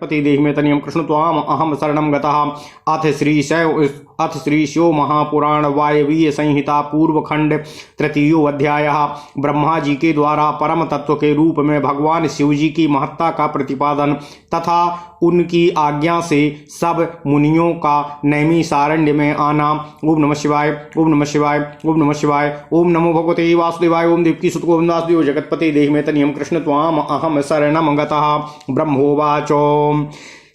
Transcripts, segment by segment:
जगत्पति देहि तनियम कृष्ण त्वाम अहम शरणम गतः। अथ श्रीशो महापुराण वायवीय संहिता पूर्व खंड तृतीयो अध्याय। ब्रह्मा जी के द्वारा परम तत्व के रूप में भगवान शिव जी की महत्ता का प्रतिपादन तथा उनकी आज्ञा से सब मुनियों का नैमिषारण्य में आना। ओम नमः शिवाय, ओम नमः शिवाय, ओम नमः शिवाय। ओम नमो भगवते वासुदेवाय। ओम देवकी सुत गोविंदासदेव जगत्पति देहि मे तनियम कृष्ण त्वाम अहम शरणम गतः। ब्रह्मोवाचो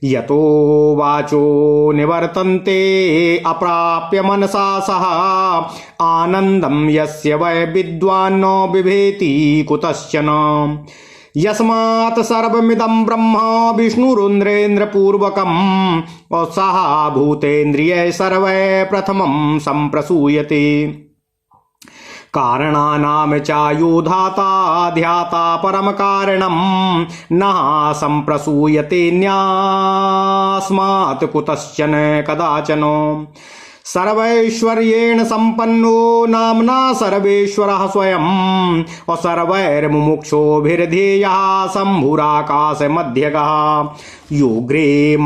यतो वाचो निवर्तन्ते अप्राप्य मनसा सह आनंदम यस्य वै विद्वान् न बिभेति कुतश्चन। यस्मात् सर्वमिदं ब्रह्म विष्णुरुन्द्रेन्द्र पूर्वकम् सह भूतेन्द्रिय सर्वै प्रथमं संप्रसूयते। कारणानां चायो धाता ध्याता परम कारणं न संप्रसूयते न्यास्मात् कुतश्चन कदाचन। सर्वैश्वर्येण संपन्नो नाम्ना सर्वेश्वरः स्वयं सर्वैर्मुमुक्षोभिर्ध्येयः शम्भुराकाश मध्यगः। योग्रे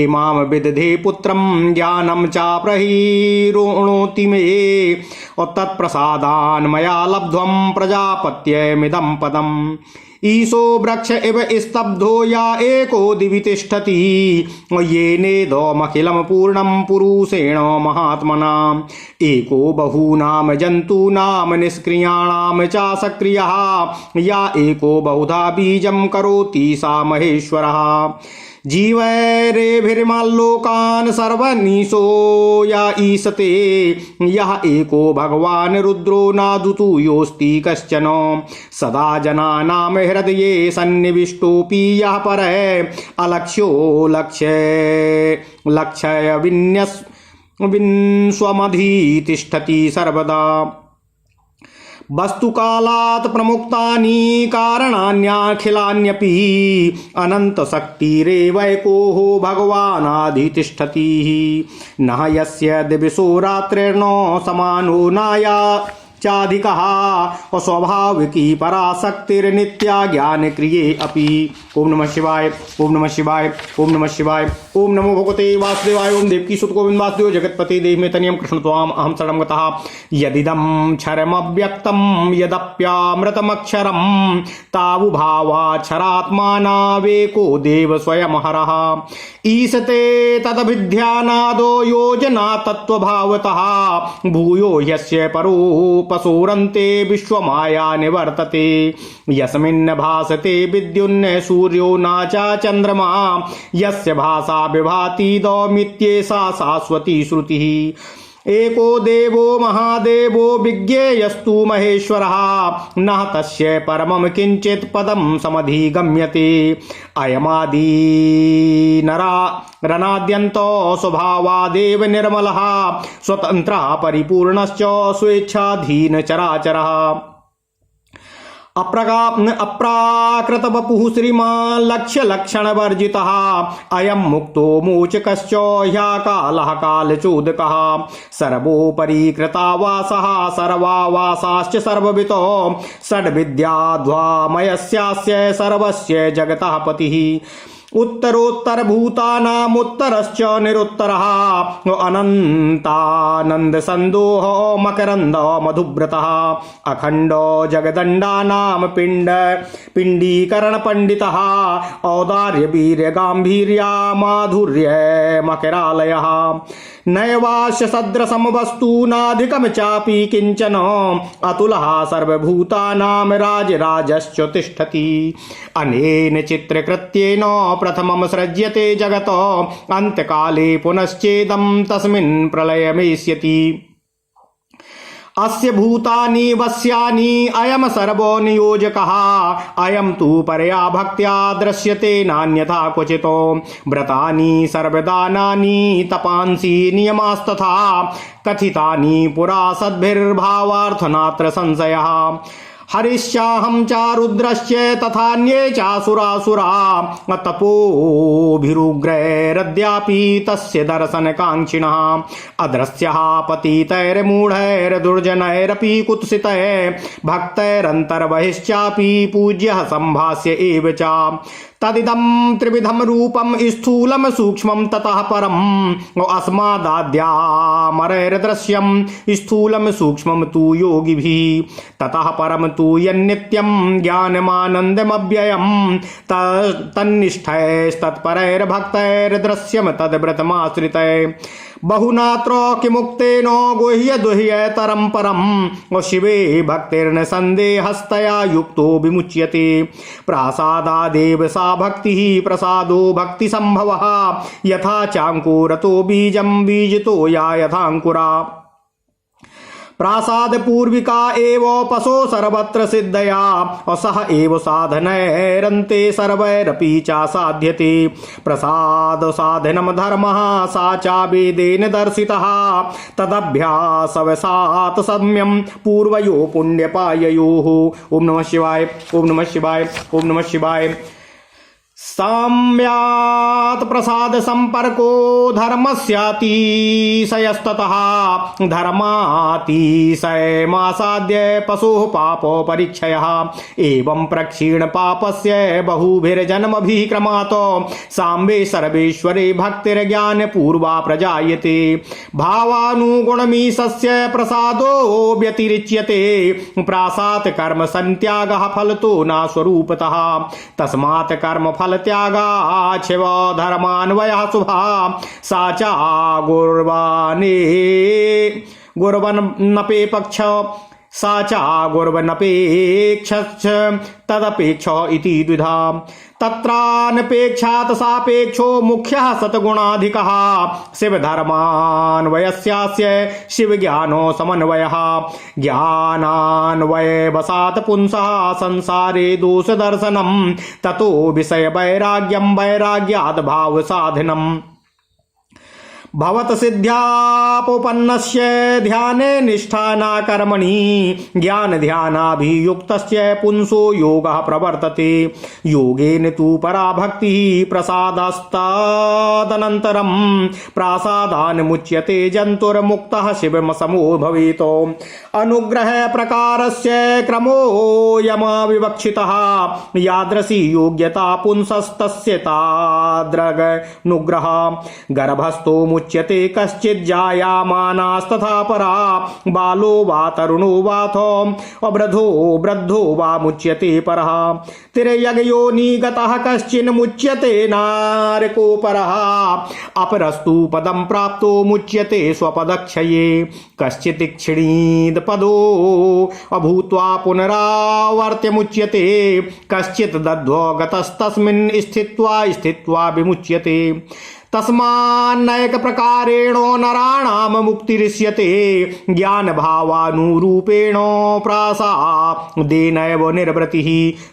माम विदधे पुत्रं ज्ञानं चाप्रहीरोणोति मे तत्प्रसादान् मया लब्ध्वं प्रजापत्यमिदं पदम्। ईशो वृक्ष इव स्तब्धो या एको दिवि तिष्ठति येनेदमखिलं पूर्णं पुरुषेण महात्मना। एको बहूनां जन्तूनां निष्क्रियाणां च सक्रियः या एको बहुधा बीजं करोति सा महेश्वरः। जीवैरेभिर्माल्लोकान् सर्वनीशो या ईशते यः एको भगवान् रुद्रो नादुतु योऽस्ति कश्चन। सदा जनानां हृदये सन्निविष्टोऽपि यः परः अलक्ष्यो लक्ष्य विन्स्वमधीतिष्ठति सर्वदा। वस्तुकालात् प्रमुक्तानि कारणान्यखिलान्यपि अनंत शक्तिरेवैकोः भगवानाधितिष्ठति। न यस्य दिवसो रात्रिर्नो समानो नाया चाधिकः अस्वाभाविकी पराशक्तिर्नित्या ज्ञान क्रिये अपि। ओम नमः शिवाय, ओम नमः शिवाय, ओम नमः शिवाय। ओम नमो भगवते वासुदेवाय। ओम देवकी सुत गोविंद वासुदेव जगत्पति देहि मे तनियम कृष्ण त्वाम अहम शरणं गतः। यदिदं क्षरमव्यक्तं यदप्यामृतमक्षरं तावुभावाक्षरात्मानावेको देव स्वयं हरः। ईशते तदभिध्यानादो योजना तत्त्वभावतः भूयो यस्य परो पशोरन्ते विश्वमाया निवर्तते। यस्मिन् भासते विद्युन्न सूर्यो न च चन्द्रमा यस्य भासा विभाति दौमित्येषा शाश्वती श्रुतिः। एको देवो महादेवो विज्ञेयस्तु महेश्वरः न तस्य परमं किंचित् पदं समधिगम्यते। अयमादि रनाद्यन्तो स्वभावादेव निर्मलः स्वतन्त्रः परिपूर्णश्च स्वेच्छाधीन चराचरः। अप्राकृत वपुः श्रीमान् लक्ष्य लक्षण वर्जितः अयं मुक्तो मोचकश्च ह्यकालः कालचोदकः। सर्वोपरि कृतावासः सर्वावासाश्च सर्ववितो षड्विद्याध्वामयस्यास्य सर्वस्य जगतः पतिः। उत्तरोत्तर भूतानामुत्तरश्च निरुत्तरः अनन्तानंद संदोह मकरंद मधुव्रतः। अखंडो जगदंडानां पिंडीकरण पंडितः औदार्य वीर्य गांभीर्या माधुर्य मकरालयः। नैवास्य सदृशं वस्तूनाधिकं चापि किंचन अतुलः सर्वभूतानां राजराजश्च तिष्ठति। अनेन चित्रकृत्येन प्रथमं सृज्यते जगत् अंतकाले पुनश्चेदं तस्मिन् प्रलयमेष्यति। अस्य भूतानि वस्यानि अयम सर्वो नियोजकः अयम तु परया भक्त्या दृश्यते नान्यथा क्वचितो। व्रतानि सर्वदानानि तपांसि नियमास्तथा कथितानि पुरा सद्भिर्भावार्थ नात्र संशयः। हरिश्चाहं च रुद्रश्च तथान्ये चासुरासुरा तपोभिरुग्रैरद्यापि तस्य दर्शनकाङ्क्षिणः। अदृश्यः पतितैर्मूढैर्दुर्जनैरपि कुत्सितैः भक्तैरन्तर्बहिश्चापि पूज्यः सम्भाष्य एव च। तदिदं त्रिविधं रूपं स्थूलं सूक्ष्मं ततः परम् अस्मादाद्यामरैर्दृश्यं स्थूलं सूक्ष्मं तु योगिभिः ततः परं तु यन्नित्यं ज्ञानमानन्दमव्ययं तन्निष्ठैस्तत्परैर्भक्तैर्दृश्यं तद्व्रतमाश्रितै बहुनात्र किमुक्तेन गुह्यदुह्यतरं परं शिवे भक्तिर्न सन्देहस्तया युक्तो विमुच्यते प्रासादादेव सा भक्तिः प्रसादो भक्तिसम्भवः यथा चाङ्कुरतो बीजं बीजतो या यथाङ्कुरा प्रासाद पूर्विका एव पशो सर्वत्र सिद्धया सह एव साधनैरन्ते सर्वैरपि चासाध्यते प्रसाद साधनम धर्मः सा चा वेदेन दर्शितः तदभ्यासवशात् सम्यं पूर्वयो पुण्यपाययोः। ओम नमः शिवाय ओम नमः शिवाय ओम नमः शिवाय। साम्यात् प्रसाद संपर्को धर्मस्यातिशयस्ततः धर्मातिशयमासाद्य पशुः पापो परीक्षयः एवं प्रक्षीण पापस्य बहुभिर्जन्मभिः क्रमात् साम्बे सर्वेश्वरे भक्तिर्ज्ञान पूर्वा प्रजायते भावानुगुणमीशस्य प्रसादो व्यतिरिच्यते प्रासात् कर्म संत्यागः फलतो न स्वरूपतः तस्मात् कर्म फल त्यागाच्छिव धर्मान्वयः शुभा सा चा गुर्वन्नपेक्ष सा चा गुर्वन्नपेक्षश्च तदपेक्ष इति द्विधा तत्रानपेक्षात् सापेक्षो मुख्यः सतगुणाधिकः शिवधर्मान्वयस्यास्य शिवज्ञानो समन्वयः ज्ञानान्वये वसात् पुंसः संसारे दोषदर्शनं ततो विषय वैराग्यं वैराग्याद् भावसाधनम् भवत सिद्ध्यापोपन्नस्य ध्याने निष्ठाना कर्मणि ज्ञान ध्यानाभियुक्तस्य पुंसो योगः प्रवर्तते योगेन तु परा भक्तिः प्रसादस्तादनन्तरं प्रासादान्मुच्यते जन्तुर्मुक्तः शिवमसमो भवेत् अनुग्रह प्रकारस्य क्रमोऽयमविवक्षितः यादृशी योग्यता पुंसस्तस्य तादृगनुग्रह गर्भस्थो मुच्यते कश्चित् जायामानास्तथा परा बालो वा तरुणो वाथो वृद्धो वा मुच्यते परः तिर्यग्योनिगतः कश्चिन् मुच्यते नारको परः अपरस्तु पदं प्राप्तो मुच्यते स्वपदक्षये कश्चित् क्षीणीद पदो अभूत्वा पुनरावर्त्य मुच्यते कश्चित् दध्वो गतस्तस्मिन् स्थित्वा विमुच्यते तस्मान्नैक प्रकारेण नराणां मुक्तिरिष्यते ज्ञान भावानुरूपेण प्रासादेनैव निर्वृतिः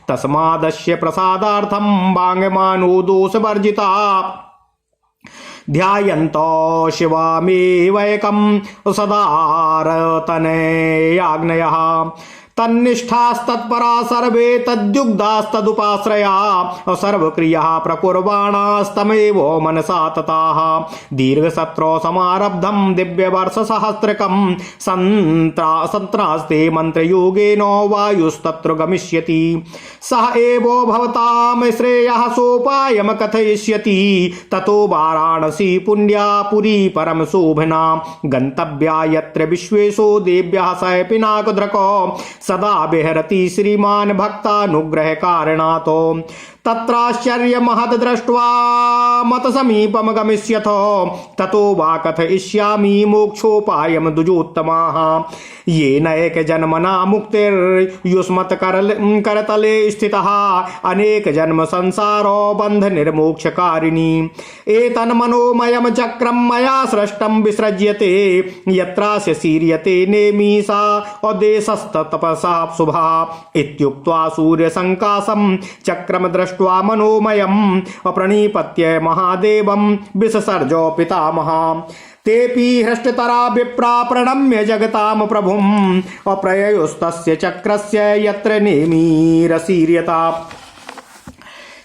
तस्मादस्य प्रसादार्थं वाङ्मनो दोषवर्जिता ध्यायन्तो शिवमेवैकं सदारतनयाग्नयः तन्निष्ठास्तत्परा सर्वे तद्युग्धास्तदुपाश्रया सर्वक्रियाः प्रकुर्वाणास्तमेव मनसा तताः दीर्घसत्रो समारब्धं दिव्यवर्षसहस्रकं सन्त्रास्ते मन्त्रयोगेन वायुस्तत्र गमिष्यति सः एव भवतां श्रेयः सोपायं कथयिष्यति ततो वाराणसी पुण्या पुरी परम शोभना गन्तव्या यत्र विश्वेशो देव्यः स पिनाकधृको सदा विहरति श्रीमान भक्तानुग्रह कारणातो तत्राश्चर्य महद दृष्ट्वा मत समीपम गमिष्यथो ततो वा कथयिष्यामि मोक्षोपायम द्विजोत्तमाः येन एक जन्मना मुक्तिर्युष्मत् करतले स्थितः अनेक जन्म संसारो बंध निर्मोक्षकारिणी एतन्मनोमयं चक्रं मया सृष्टं विसृज्यते यत्रास्य सीर्यते नेमिषा अदेशस्ततपसा शुभा इत्युक्त्वा सूर्यसङ्काशं चक्रं दृष्ट्वा मनोमयम् अप्रणिपत्य महादेवं विससर्जो पितामहा तेपि हृष्टतरा विप्रा प्रणम्य जगतां प्रभुम् अप्रययोस्तस्य चक्रस्य यत्र नेमिरसीर्यता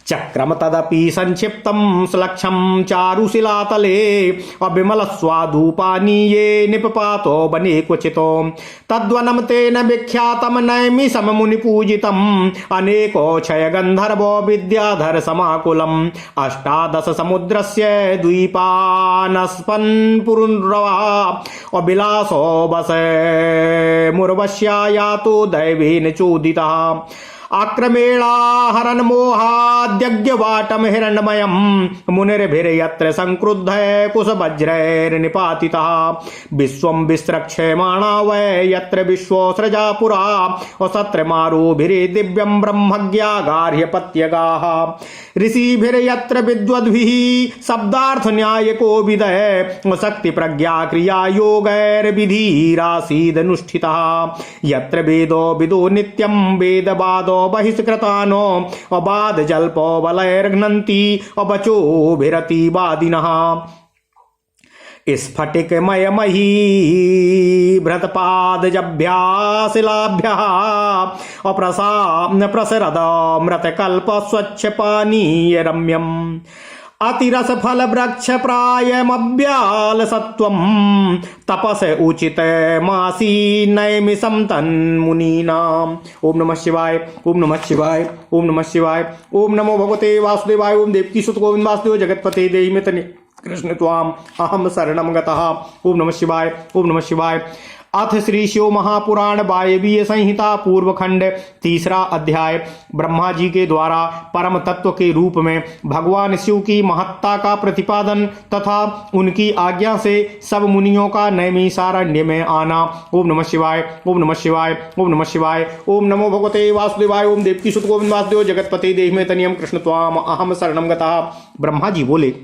चक्रम तदपि संक्षिप्तं सलक्षं चारुशिलातले अविमल स्वादुपानीये निपपातो बने क्वचितो तद्वनं तेन विख्यातं नैमिषं मुनिपूजितम् अनेको क्षय गन्धर्वो विद्याधर समाकुलम् अष्टादश समुद्रस्य द्वीपानस्पन् पुरुरवा अभिलाषो बसे मुर्वश्या यातो दैवेन चोदितः आक्रमेणाहरन् मोहाद्यज्ञवाटं हिरण्मयं मुनिर्भिर्यत्र संक्रुद्धः कुशवज्रैर्निपातितः विश्वं विस्रक्ष्यमाणा वै यत्र विश्वसृजा पुरा असत्र मारुभिरे दिव्यं ब्रह्मज्ञागार्ह्यपत्यगाः ऋषिभिर्यत्र विद्वद्भिः शब्दार्थ न्यायकोविदः शक्ति प्रज्ञा क्रिया योगैर्विधिरासीदनुष्ठितः यत्र वेदो विदो नित्यं वेदवादो बहिष्कृतानो अबाध जल्पो बलैर्घ्नन्ति अबचोभिरतिवादिनः स्फटिकमयमही भ्रतपादजभ्याशिलाभ्यः प्रसरदमृतकल्प स्वच्छपानीयरम्यम् अतिरसफलवृक्षप्रायमव्यालसत्वं तपस उचितमासी नैमिषं तन्मुनीनाम्। ओम नमः शिवाय, ओम नमः शिवाय, ओम नमः शिवाय, ओम नमो भगवते वासुदेवाय, ओम देवकी सुत गोविंद वासुदेव जगतपते देहिमितने कृष्ण त्वाम अहम शरणं गतः। ओम नमः शिवाय, ओम नमः शिवाय। अथ श्री शिव महापुराण वायवीय संहिता पूर्वखंड तीसरा अध्याय। ब्रह्मा जी के द्वारा परम तत्व के रूप में भगवान शिव की महत्ता का प्रतिपादन तथा उनकी आज्ञा से सब मुनियों का नैमिषारण्य में आना। ओम नमः शिवाय, ओम नमः शिवाय, ओम नमः शिवाय, ओम नमो भगवते वासुदेवाय, ओम देवकी सुत गोविंद वासुदेव जगतपते देहि तनियम कृष्ण त्वाम अहम शरणं गतः। ब्रह्मा जी बोले,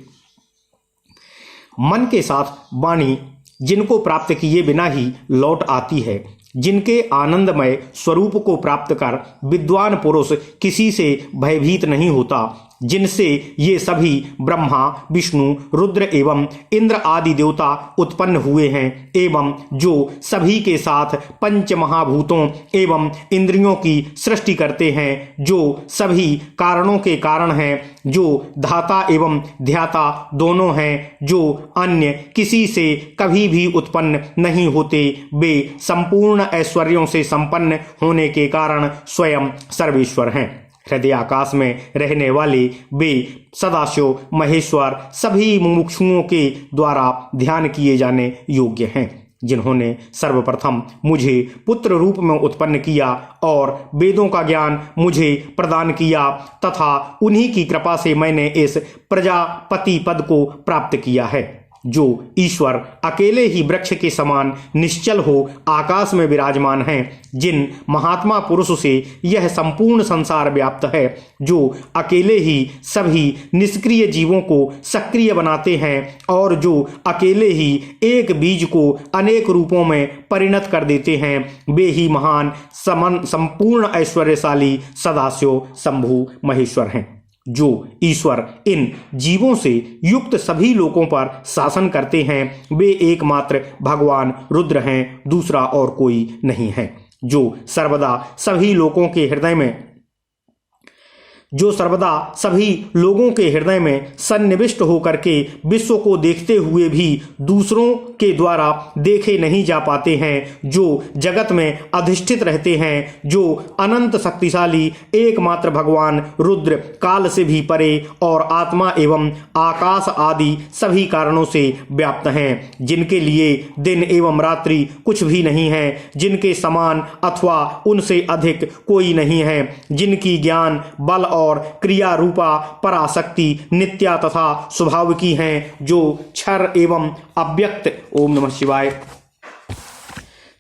मन के साथ वाणी जिनको प्राप्त किए बिना ही लौट आती है, जिनके आनंदमय स्वरूप को प्राप्त कर विद्वान पुरुष किसी से भयभीत नहीं होता, जिनसे ये सभी ब्रह्मा विष्णु रुद्र एवं इंद्र आदि देवता उत्पन्न हुए हैं, एवं जो सभी के साथ पंच महाभूतों एवं इंद्रियों की सृष्टि करते हैं, जो सभी कारणों के कारण हैं, जो धाता एवं ध्याता दोनों हैं, जो अन्य किसी से कभी भी उत्पन्न नहीं होते, वे संपूर्ण ऐश्वर्यों से संपन्न होने के कारण स्वयं सर्वेश्वर हैं। हृदय आकाश में रहने वाले वे सदाशिव महेश्वर सभी मुमुक्षुओं के द्वारा ध्यान किए जाने योग्य हैं, जिन्होंने सर्वप्रथम मुझे पुत्र रूप में उत्पन्न किया और वेदों का ज्ञान मुझे प्रदान किया तथा उन्हीं की कृपा से मैंने इस प्रजापति पद को प्राप्त किया है। जो ईश्वर अकेले ही वृक्ष के समान निश्चल हो आकाश में विराजमान हैं, जिन महात्मा पुरुष से यह संपूर्ण संसार व्याप्त है, जो अकेले ही सभी निष्क्रिय जीवों को सक्रिय बनाते हैं और जो अकेले ही एक बीज को अनेक रूपों में परिणत कर देते हैं, वे ही महान संपूर्ण ऐश्वर्यशाली सदाशिव शंभु महेश्वर हैं। जो ईश्वर इन जीवों से युक्त सभी लोकों पर शासन करते हैं, वे एकमात्र भगवान रुद्र हैं, दूसरा और कोई नहीं है। जो सर्वदा सभी लोगों के हृदय में सन्निविष्ट होकर के विश्व को देखते हुए भी दूसरों के द्वारा देखे नहीं जा पाते हैं, जो जगत में अधिष्ठित रहते हैं, जो अनंत शक्तिशाली एकमात्र भगवान रुद्र काल से भी परे और आत्मा एवं आकाश आदि सभी कारणों से व्याप्त हैं, जिनके लिए दिन एवं रात्रि कुछ भी नहीं है, जिनके समान अथवा उनसे अधिक कोई नहीं है, जिनकी ज्ञान बल और क्रिया रूपा पराशक्ति नित्या तथा स्वभाव की हैं, जो क्षर एवं अव्यक्त ओम नमः शिवाय,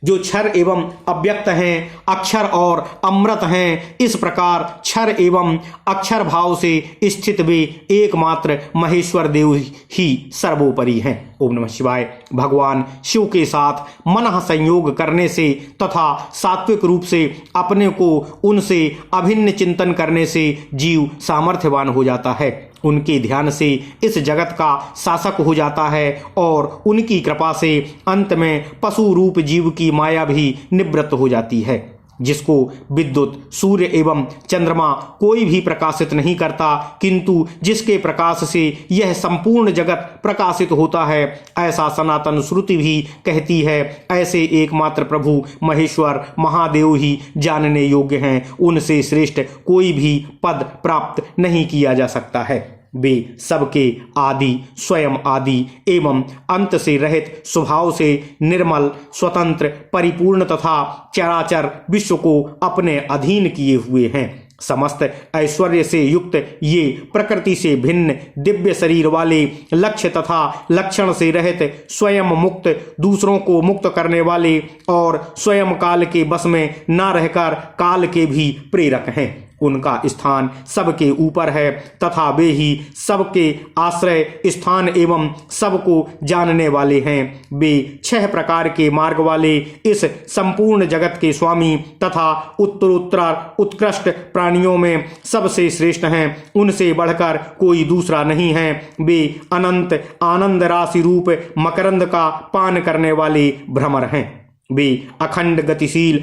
जो क्षर एवं अव्यक्त हैं, अक्षर और अमृत हैं। इस प्रकार क्षर एवं अक्षर भाव से स्थित वे एकमात्र महेश्वर देव ही सर्वोपरि हैं। ओम नमः शिवाय। भगवान शिव के साथ मन संयोग करने से तथा सात्विक रूप से अपने को उनसे अभिन्न चिंतन करने से जीव सामर्थ्यवान हो जाता है, उनके ध्यान से इस जगत का शासक हो जाता है और उनकी कृपा से अंत में पशु रूप जीव की माया भी निवृत्त हो जाती है। जिसको विद्युत, सूर्य एवं चंद्रमा कोई भी प्रकाशित नहीं करता, किंतु जिसके प्रकाश से यह संपूर्ण जगत प्रकाशित होता है, ऐसा सनातन श्रुति भी कहती है। ऐसे एकमात्र प्रभु महेश्वर महादेव ही जानने योग्य हैं। उनसे श्रेष्ठ कोई भी पद प्राप्त नहीं किया जा सकता है। वे सबके आदि, स्वयं आदि एवं अंत से रहित, स्वभाव से निर्मल, स्वतंत्र, परिपूर्ण तथा चराचर विश्व को अपने अधीन किए हुए हैं। समस्त ऐश्वर्य से युक्त ये प्रकृति से भिन्न दिव्य शरीर वाले, लक्ष्य तथा लक्षण से रहित, स्वयं मुक्त, दूसरों को मुक्त करने वाले और स्वयं काल के बस में न रहकर काल के भी प्रेरक हैं। उनका स्थान सबके ऊपर है तथा वे ही सबके आश्रय स्थान एवं सबको जानने वाले हैं। वे 6 प्रकार के मार्ग वाले इस संपूर्ण जगत के स्वामी तथा उत्तरोत्तर उत्कृष्ट प्राणियों में सबसे श्रेष्ठ हैं। उनसे बढ़कर कोई दूसरा नहीं है। वे अनंत आनंद राशि रूप मकरंद का पान करने वाले भ्रमर हैं। वे अखंड गतिशील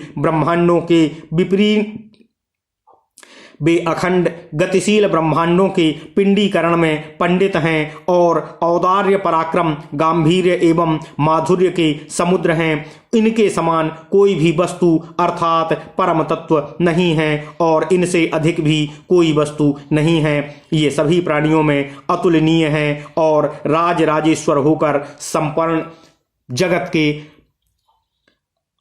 ब्रह्मांडों के पिंडीकरण में पंडित हैं और औदार्य, पराक्रम, गांभीर्य एवं माधुर्य के समुद्र हैं। इनके समान कोई भी वस्तु अर्थात परम तत्व नहीं है और इनसे अधिक भी कोई वस्तु नहीं है। ये सभी प्राणियों में अतुलनीय हैं और राजेश्वर होकर संपूर्ण जगत के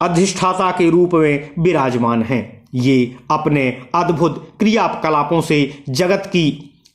अधिष्ठाता के रूप में विराजमान हैं। ये अपने अद्भुत क्रियाकलापों से जगत की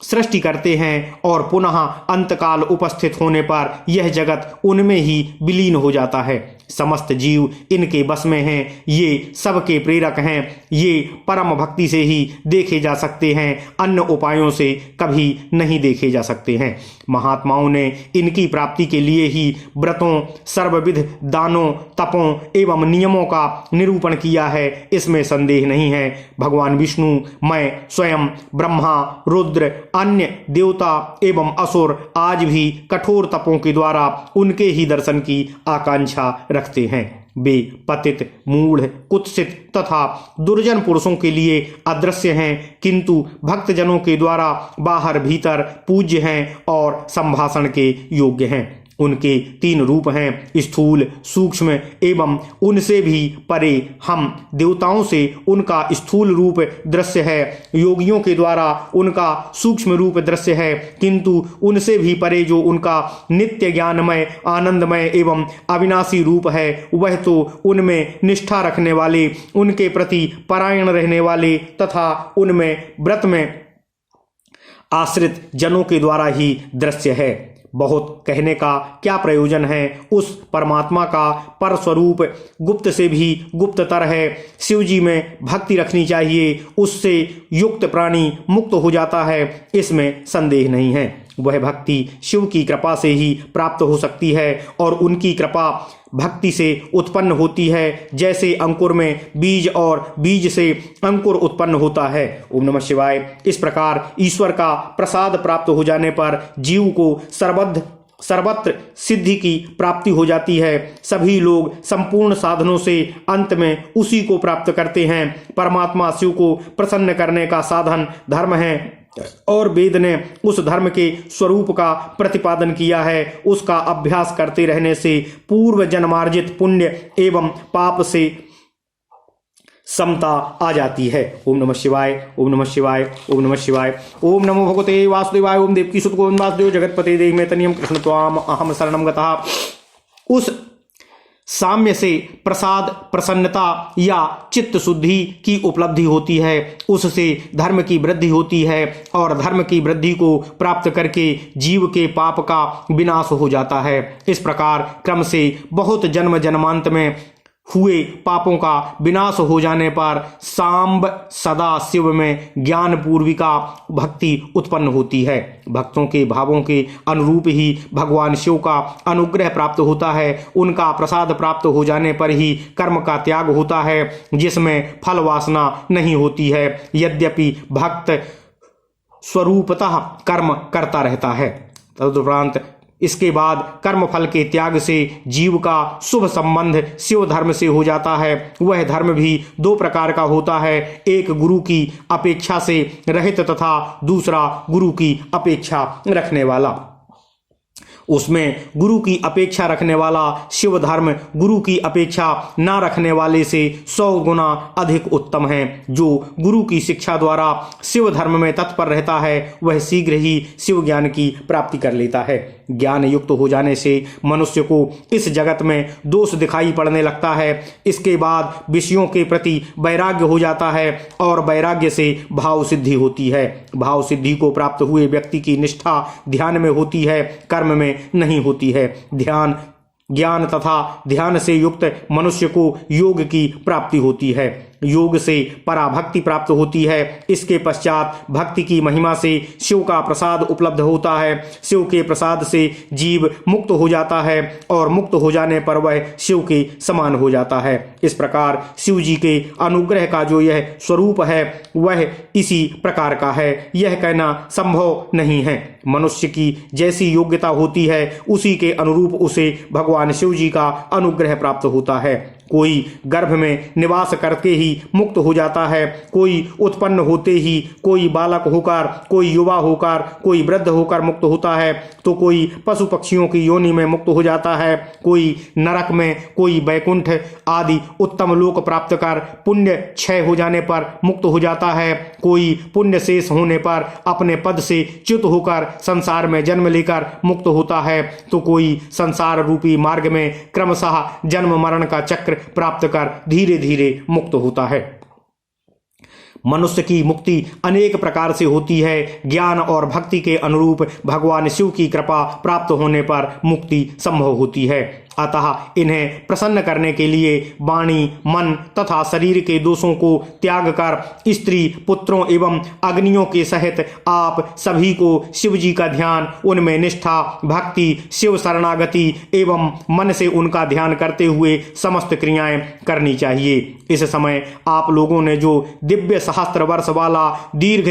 सृष्टि करते हैं और पुनः अंतकाल उपस्थित होने पर यह जगत उनमें ही विलीन हो जाता है। समस्त जीव इनके बस में हैं। ये सबके प्रेरक हैं। ये परम भक्ति से ही देखे जा सकते हैं, अन्य उपायों से कभी नहीं देखे जा सकते हैं। महात्माओं ने इनकी प्राप्ति के लिए ही व्रतों, सर्वविध दानों, तपों एवं नियमों का निरूपण किया है, इसमें संदेह नहीं है। भगवान विष्णु, मैं स्वयं, ब्रह्मा, रुद्र, अन्य देवता एवं असुर आज भी कठोर तपों के द्वारा उनके ही दर्शन की आकांक्षा रखते हैं। वे पतित, मूढ़, कुत्सित तथा दुर्जन पुरुषों के लिए अदृश्य हैं, किंतु भक्तजनों के द्वारा बाहर भीतर पूज्य हैं और संभाषण के योग्य हैं। उनके 3 रूप हैं, स्थूल, सूक्ष्म एवं उनसे भी परे। हम देवताओं से उनका स्थूल रूप दृश्य है, योगियों के द्वारा उनका सूक्ष्म रूप दृश्य है, किंतु उनसे भी परे जो उनका नित्य ज्ञानमय, आनंदमय एवं अविनाशी रूप है, वह तो उनमें निष्ठा रखने वाले, उनके प्रति परायण रहने वाले तथा उनमें व्रत में आश्रित जनों के द्वारा ही दृश्य है। बहुत कहने का क्या प्रयोजन है। उस परमात्मा का पर स्वरूप गुप्त से भी गुप्ततर है। शिव जी में भक्ति रखनी चाहिए, उससे युक्त प्राणी मुक्त हो जाता है, इसमें संदेह नहीं है। वह भक्ति शिव की कृपा से ही प्राप्त हो सकती है और उनकी कृपा भक्ति से उत्पन्न होती है, जैसे अंकुर में बीज और बीज से अंकुर उत्पन्न होता है। ओम नमः शिवाय। इस प्रकार ईश्वर का प्रसाद प्राप्त हो जाने पर जीव को सर्वत्र सिद्धि की प्राप्ति हो जाती है। सभी लोग संपूर्ण साधनों से अंत में उसी को प्राप्त करते हैं। परमात्मा शिव को प्रसन्न करने का साधन धर्म है और वेद ने उस धर्म के स्वरूप का प्रतिपादन किया है। उसका अभ्यास करते रहने से पूर्व जन्मार्जित पुण्य एवं पाप से समता आ जाती है। ओम नमः शिवाय, ओम नमः शिवाय, ओम नमः शिवाय। ओम नमो भगवते वासुदेवाय। ओम देवकी सुत गोविंद वासुदेव जगतपते देहि मे तनियम कृष्ण त्वाम अहम शरणम गतः। उस साम्य से प्रसाद, प्रसन्नता या चित्त शुद्धि की उपलब्धि होती है, उससे धर्म की वृद्धि होती है और धर्म की वृद्धि को प्राप्त करके जीव के पाप का विनाश हो जाता है। इस प्रकार क्रम से बहुत जन्म जन्मांत में हुए पापों का विनाश हो जाने पर सांब सदा शिव में ज्ञान पूर्विका भक्ति उत्पन्न होती है। भक्तों के भावों के अनुरूप ही भगवान शिव का अनुग्रह प्राप्त होता है। उनका प्रसाद प्राप्त हो जाने पर ही कर्म का त्याग होता है, जिसमें फल वासना नहीं होती है। यद्यपि भक्त स्वरूपतः कर्म करता रहता है, तदुपरांत इसके बाद कर्मफल के त्याग से जीव का शुभ संबंध शिव धर्म से हो जाता है। वह धर्म भी दो प्रकार का होता है, एक गुरु की अपेक्षा से रहित तथा दूसरा गुरु की अपेक्षा रखने वाला। उसमें गुरु की अपेक्षा रखने वाला शिव धर्म गुरु की अपेक्षा ना रखने वाले से 100 गुना अधिक उत्तम है। जो गुरु की शिक्षा द्वारा शिव धर्म में तत्पर रहता है वह शीघ्र ही शिव ज्ञान की प्राप्ति कर लेता है। ज्ञान युक्त हो जाने से मनुष्य को इस जगत में दोष दिखाई पड़ने लगता है। इसके बाद विषयों के प्रति वैराग्य हो जाता है और वैराग्य से भाव सिद्धि होती है। भाव सिद्धि को प्राप्त हुए व्यक्ति की निष्ठा ध्यान में होती है, कर्म में नहीं होती है। ज्ञान तथा ध्यान से युक्त मनुष्य को योग की प्राप्ति होती है। योग से पराभक्ति प्राप्त होती है। इसके पश्चात भक्ति की महिमा से शिव का प्रसाद उपलब्ध होता है। शिव के प्रसाद से जीव मुक्त हो जाता है और मुक्त हो जाने पर वह शिव के समान हो जाता है। इस प्रकार शिव जी के अनुग्रह का जो यह स्वरूप है वह इसी प्रकार का है, यह कहना संभव नहीं है। मनुष्य की जैसी योग्यता होती है उसी के अनुरूप उसे भगवान शिव जी का अनुग्रह प्राप्त होता है। कोई गर्भ में निवास करके ही मुक्त हो जाता है, कोई उत्पन्न होते ही, कोई बालक होकर, कोई युवा होकर, कोई वृद्ध होकर मुक्त होता है, तो कोई पशु पक्षियों की योनि में मुक्त हो जाता है, कोई नरक में, कोई वैकुंठ आदि उत्तम लोक प्राप्त कर पुण्य क्षय हो जाने पर मुक्त हो जाता है, कोई पुण्य शेष होने पर अपने पद से च्युत होकर संसार में जन्म लेकर मुक्त होता है, तो कोई संसार रूपी मार्ग में क्रमशः जन्म मरण का चक्र प्राप्त कर धीरे धीरे मुक्त होता है। मनुष्य की मुक्ति अनेक प्रकार से होती है। ज्ञान और भक्ति के अनुरूप भगवान शिव की कृपा प्राप्त होने पर मुक्ति संभव होती है। अतः इन्हें प्रसन्न करने के लिए वाणी, मन तथा शरीर के दोषों को त्याग कर स्त्री, पुत्रों एवं अग्नियों के सहित आप सभी को शिव जी का ध्यान, उनमें निष्ठा, भक्ति, शिव शरणागति एवं मन से उनका ध्यान करते हुए समस्त क्रियाएं करनी चाहिए। इस समय आप लोगों ने जो दिव्य सहस्त्र वर्ष वाला दीर्घ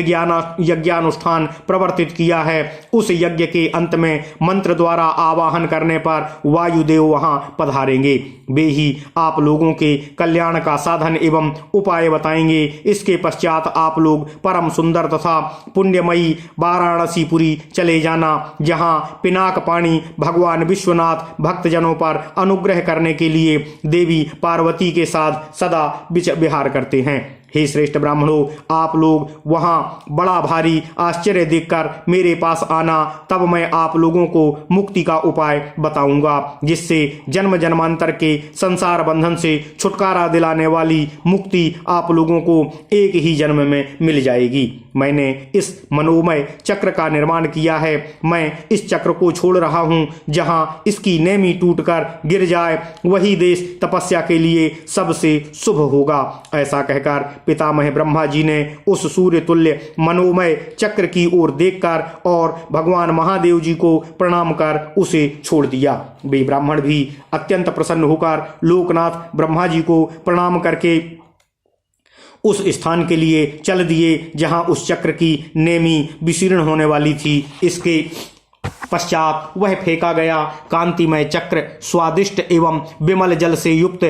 यज्ञानुष्ठान प्रवर्तित किया है, उस यज्ञ के अंत में मंत्र द्वारा आवाहन करने पर वायुदेव वहां पधारेंगे। वे ही आप लोगों के कल्याण का साधन एवं उपाय बताएंगे। इसके पश्चात आप लोग परम सुंदर तथा पुण्यमयी वाराणसीपुरी चले जाना, जहां पिनाक पानी भगवान विश्वनाथ भक्तजनों पर अनुग्रह करने के लिए देवी पार्वती के साथ सदा विहार करते हैं। हे श्रेष्ठ ब्राह्मणों, आप लोग वहां बड़ा भारी आश्चर्य देखकर मेरे पास आना, तब मैं आप लोगों को मुक्ति का उपाय बताऊंगा, जिससे जन्म जन्मांतर के संसार बंधन से छुटकारा दिलाने वाली मुक्ति आप लोगों को एक ही जन्म में मिल जाएगी। मैंने इस मनोमय चक्र का निर्माण किया है। मैं इस चक्र को छोड़ रहा हूं। जहां इसकी नेमी टूटकर गिर जाए वही देश तपस्या के लिए सबसे शुभ होगा। ऐसा कहकर पितामह ब्रह्मा जी ने उस सूर्य तुल्य मनोमय चक्र की ओर देखकर और भगवान महादेव जी को प्रणाम कर उसे छोड़ दिया। वे ब्राह्मण भी अत्यंत प्रसन्न होकर लोकनाथ ब्रह्मा जी को प्रणाम करके उस स्थान के लिए चल दिए जहां उस चक्र की नेमी विशीर्ण होने वाली थी। इसके पश्चात वह फेंका गया कांतिमय चक्र स्वादिष्ट एवं विमल जल से युक्त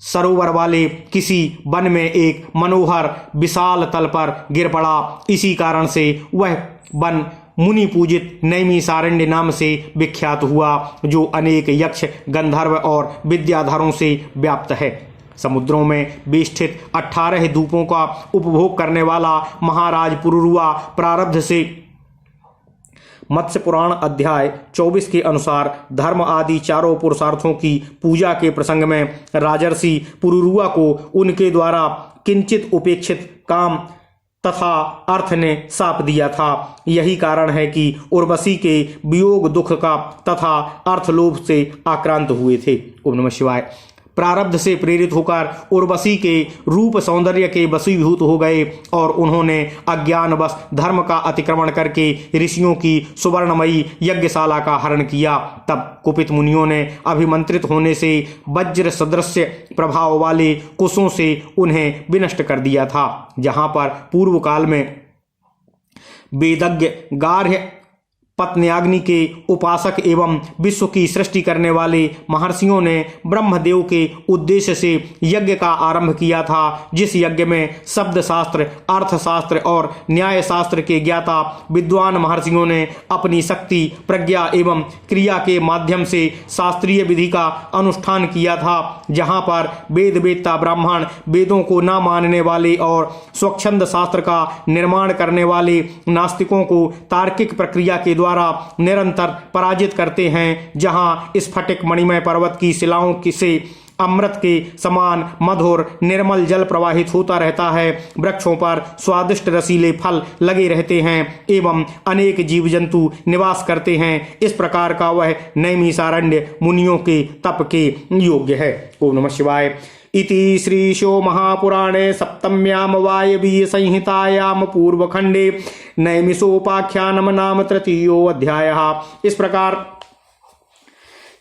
सरोवर वाले किसी वन में एक मनोहर विशाल तल पर गिर पड़ा। इसी कारण से वह वन मुनि पूजित नैमिषारण्य नाम से विख्यात हुआ, जो अनेक यक्ष, गंधर्व और विद्याधरों से व्याप्त है। समुद्रों में बेष्ठित 18 धूपों का उपभोग करने वाला महाराज पुरुरुआ प्रारब्ध से मत्स्य पुराण अध्याय 24 के अनुसार धर्म आदि चारों पुरुषार्थों की पूजा के प्रसंग में राजर्षि पुरुरुआ को उनके द्वारा किंचित उपेक्षित काम तथा अर्थ ने साप दिया था। यही कारण है कि उर्वशी के वियोग दुख का तथा अर्थलोभ से आक्रांत हुए थे। ओम नमः शिवाय। प्रारब्ध से प्रेरित होकर उर्वशी के रूप सौंदर्य के वशीभूत हो गए और उन्होंने अज्ञानवश धर्म का अतिक्रमण करके ऋषियों की सुवर्णमयी यज्ञशाला का हरण किया। तब कुपित मुनियों ने अभिमंत्रित होने से वज्र सदृश प्रभाव वाले कुशों से उन्हें विनष्ट कर दिया था। जहां पर पूर्व काल में वेदज्ञ गार्ह पत्न्याग्नि के उपासक एवं विश्व की सृष्टि करने वाले महर्षियों ने ब्रह्मदेव के उद्देश्य से यज्ञ का आरंभ किया था, जिस यज्ञ में शब्द शास्त्र, अर्थशास्त्र और न्याय शास्त्र के ज्ञाता विद्वान महर्षियों ने अपनी शक्ति, प्रज्ञा एवं क्रिया के माध्यम से शास्त्रीय विधि का अनुष्ठान किया था। जहाँ पर वेद वेत्ता ब्राह्मण वेदों को न मानने वाले और स्वच्छंद शास्त्र का निर्माण करने वाले नास्तिकों को तार्किक प्रक्रिया के द्वारा निरंतर पराजित करते हैं। जहां स्फटिक मणिमय पर्वत की शिलाओं से अमृत के समान मधुर निर्मल जल प्रवाहित होता रहता है, वृक्षों पर स्वादिष्ट रसीले फल लगे रहते हैं एवं अनेक जीव जंतु निवास करते हैं, इस प्रकार का वह नैमिषारण्य मुनियों के तप के योग्य है। ओम नमः शिवाय। इति श्रीशो महापुराणे सप्तम्याम वायवीय संहितायाम पूर्वखंडे नैमिषोपाख्यानम नाम तृतीयो अध्यायः। इस प्रकार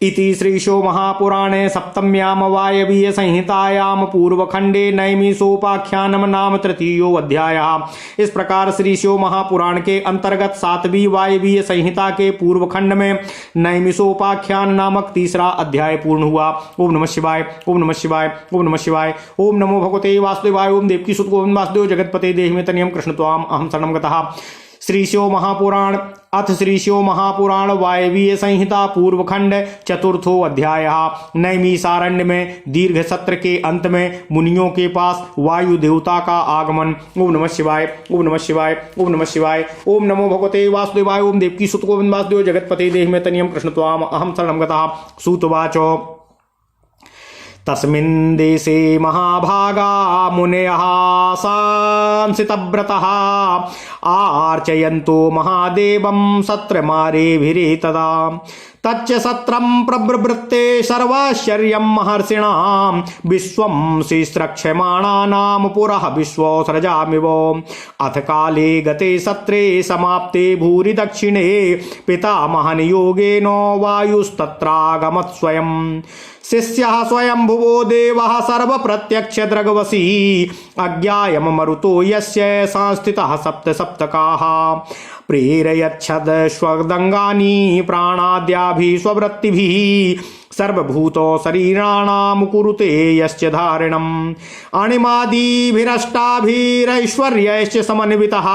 इति श्रीशो महापुराणे सप्तम्याम वायवीय संहितायाम पूर्वखंडे नैमिषोपाख्यानम नाम तृतीयो अध्यायः। इस प्रकार श्रीशो महापुराण के अंतर्गत 7वीं वायवीय संहिता के पूर्वखंड में नैमिषोपाख्यान नामक तीसरा अध्याय पूर्ण हुआ। ओम नमः शिवाय। ओम नमः शिवाय। ओम नमः शिवाय। ओम नमो भगवते वासुदेवाय। ओम देवकी सुत गोविंद वासुदेव जगतपते देहि में तनियम कृष्ण त्वाम अहम शरणं गतः। श्रीशो महापुराण अथ श्रीशो महापुराण वायवीय संहिता पूर्वखंड चतुर्थो अध्यायः। नैमिषारण्य में दीर्घ सत्र के अंत में मुनियों के पास वायु देवता का आगमन। ओम नमः शिवाय। ओम नमः शिवाय। ओम नमः शिवाय। ओम नमो भगवते वासुदेवाय। ओम देवकी सुत गोविंद वासुदेव जगतपते देहि में तनियम कृष्ण त्वाम अहम शरणं गतः। सूतवाचो तस्मिन् देशे महाभागा मुनयः सांसितव्रतः आर्चयन्तो महादेवं सत्रमारेभिरेतदा तच्च सत्रं प्रवृत्ते सर्वाश्चर्यं महर्षिणां विश्वं शिस्रक्ष्यमाणानां पुरः विश्वसृजामिव। अथ काले गते सत्रे समाप्ते भूरि दक्षिणे पितामहन् योगेन वायुस्तत्रागमत् स्वयं। शिष्यः स्वयंभुवो देवः सर्वप्रत्यक्षदृग्वशी अज्ञायं मरुतो यस्य संस्थितः सप्तकाः प्रेरयच्छद स्वदंगानि प्राणाद्याभिः स्ववृत्तिभिः सर्वभूतो शरीराणां कुरुते यश्च धारणम् अणिमादिभिरष्टाभिरैश्वर्यैश्च समन्वितः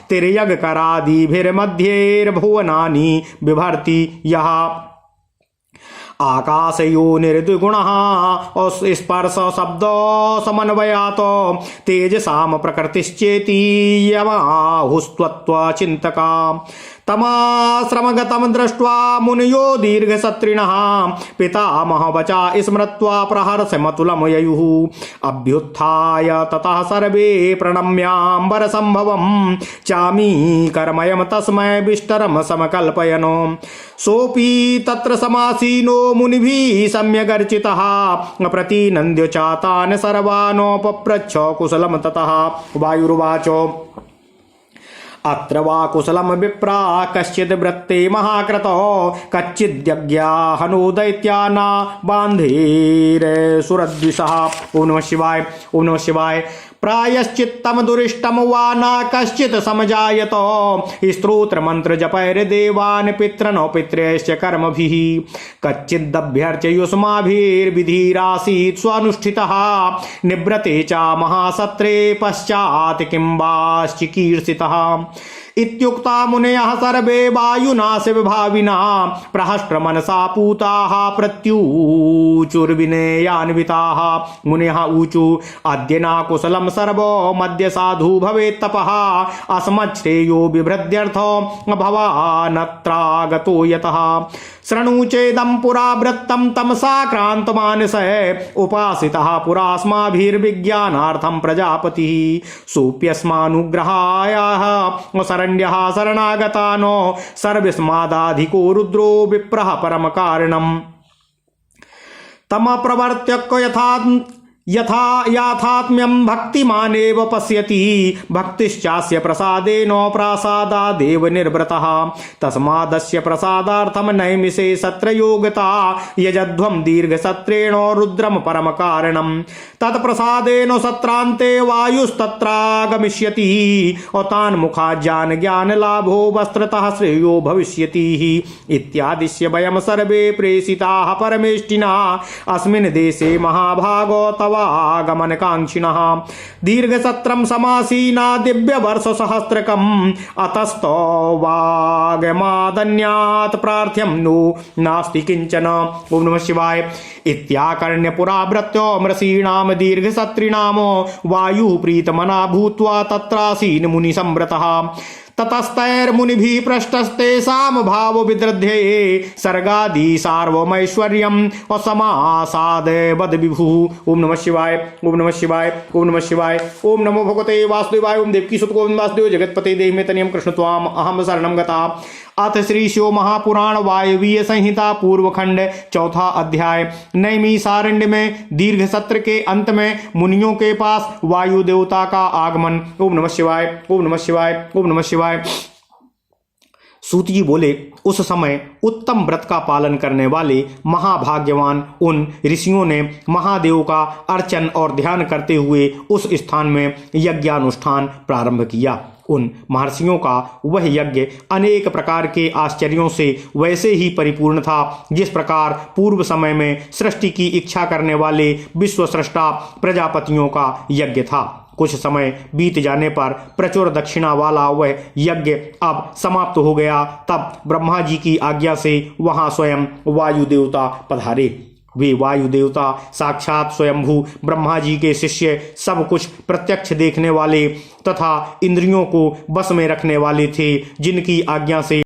तिर्यगकरादिभिर्मध्यैर्भुवनानि बिभर्ति यः आकाशयो निर्द्विगुणः स्पर्श शब्द समन्वयात् तेजसाम प्रकृतिश्चेति यमाहुस्त्वचिन्तका तमाश्रमगतं दृष्ट्वा मुनयो दीर्घसत्रिणः पितामह वचा स्मृत्वा प्रहर्षमतुलं ययुः अभ्युत्थाय ततः सर्वे प्रणम्याम्बरसम्भवं चामीकरमयं तस्मै विष्टरं समकल्पयन् सोऽपि तत्र समासीनो मुनिभिः सम्यगर्चितः प्रतिनन्द्य चातान् सर्वानोपप्रच्छ कुशलं ततः। वायुर्वाच अत्र वा कुशलं विप्रा कश्चिद् वृत्ते महाक्रतो कच्चिद्यज्ञा हनो दैत्याना बान्धेर्सुरद्विषः। ओम नमः शिवाय। ओम नमः शिवाय। प्रायश्चित्तम दुरिष्टम वा न कश्चित् समजायत स्तोत्र मंत्र जपैर्देवान् पितॄन् पितृश्च कर्मभिः कच्चिदभ्यर्चयुष्माभिर्विधिरासीत् स्वानुष्ठितः निवृते च महासत्रे पश्चात् किं वाश्चिकीर्षितः इत्युक्ता मुनयः सर्वे वायुनाशविभाविनः प्रहष्ट्रमनसा पूताः प्रत्यूचुर्विनयान्विताः। मुनयः ऊचु अद्य न कुशलं सर्वो मद्य साधु भवेत् तपः अस्मच्छ्रेयो बिभ्रद्यर्थो भवानत्रागतो यतः शृणु चेदं पुरा वृत्तं तमसाक्रान्तमानसः उपासितः पुरास्माभिर्विज्ञानार्थं प्रजापतिः सोऽप्यस्मानुग्रहायाः शरण्यः शरणागतानो सर्वस्मादाधिको रुद्रो विप्रः परम कारणम् तम प्रवर्त्य यथा याथात्म्यं भक्तिमानेव पश्यति भक्तिश्चास्य प्रसादेन प्रासादादेव निर्वृतः तस्मादस्य प्रसादार्थं नैमिषे सत्रयोगता यजध्वं दीर्घसत्रेण रुद्रम परम कारणं तत्प्रसादेन सत्रान्ते वायुस्तत्रागमिष्यति तान् मुखाज्ञान ज्ञान लाभो वस्त्रतः श्रेयो भविष्यति इत्यादिश्य वयं सर्वे प्रेषिताः परमेष्टिना अस्मिन् देशे महाभागो तव आगमनकांक्षिणः दीर्घसत्रं समासीना दिव्यवर्षसहस्रकम् अतस्तो वागमादन्यात् प्रार्थ्यं नो नास्ति किंचन। ओम नमः शिवाय। इत्याकर्ण्य पुराव्रत्यो मृषीणां दीर्घसत्रिणाम वायुः प्रीतमना भूत्वा तत्रासीन् मुनिसंव्रतः ततस्तैर्मुनिभिः पृष्टस्तेषां भाव विदृध्ये सर्गादि सार्वमैश्वर्यम् असमासाद वद विभुः। ओम नमः शिवाय। ओम नमः शिवाय। ओम नमः शिवाय। ओम नमो भगवते वासुदेवाय। ओम देवकी सुत गोविंद वासुदेव जगतपते देहि मे तनियम कृष्ण त्वाम अहम शरणं गता। अथ श्री शिव महापुराण वायवीय संहिता पूर्वखंड चौथा अध्याय। नैमिषारण्य में दीर्घ सत्र के अंत में मुनियों के पास वायु देवता का आगमन। ओम नमः शिवाय। ओम नमः शिवाय। ओम नमः शिवाय। सूत जी बोले, उस समय उत्तम व्रत का पालन करने वाले महाभाग्यवान उन ऋषियों ने महादेव का अर्चन और ध्यान करते हुए उस स्थान में यज्ञानुष्ठान प्रारंभ किया। उन महर्षियों का वह यज्ञ अनेक प्रकार के आश्चर्यों से वैसे ही परिपूर्ण था जिस प्रकार पूर्व समय में सृष्टि की इच्छा करने वाले विश्वस्रष्टा प्रजापतियों का यज्ञ था। कुछ समय बीत जाने पर प्रचुर दक्षिणा वाला वह यज्ञ अब समाप्त हो गया। तब ब्रह्मा जी की आज्ञा से वहां स्वयं वायु देवता पधारे। वे वायु देवता साक्षात स्वयंभू ब्रह्मा जी के शिष्य, सब कुछ प्रत्यक्ष देखने वाले तथा इंद्रियों को बस में रखने वाले थे, जिनकी आज्ञा से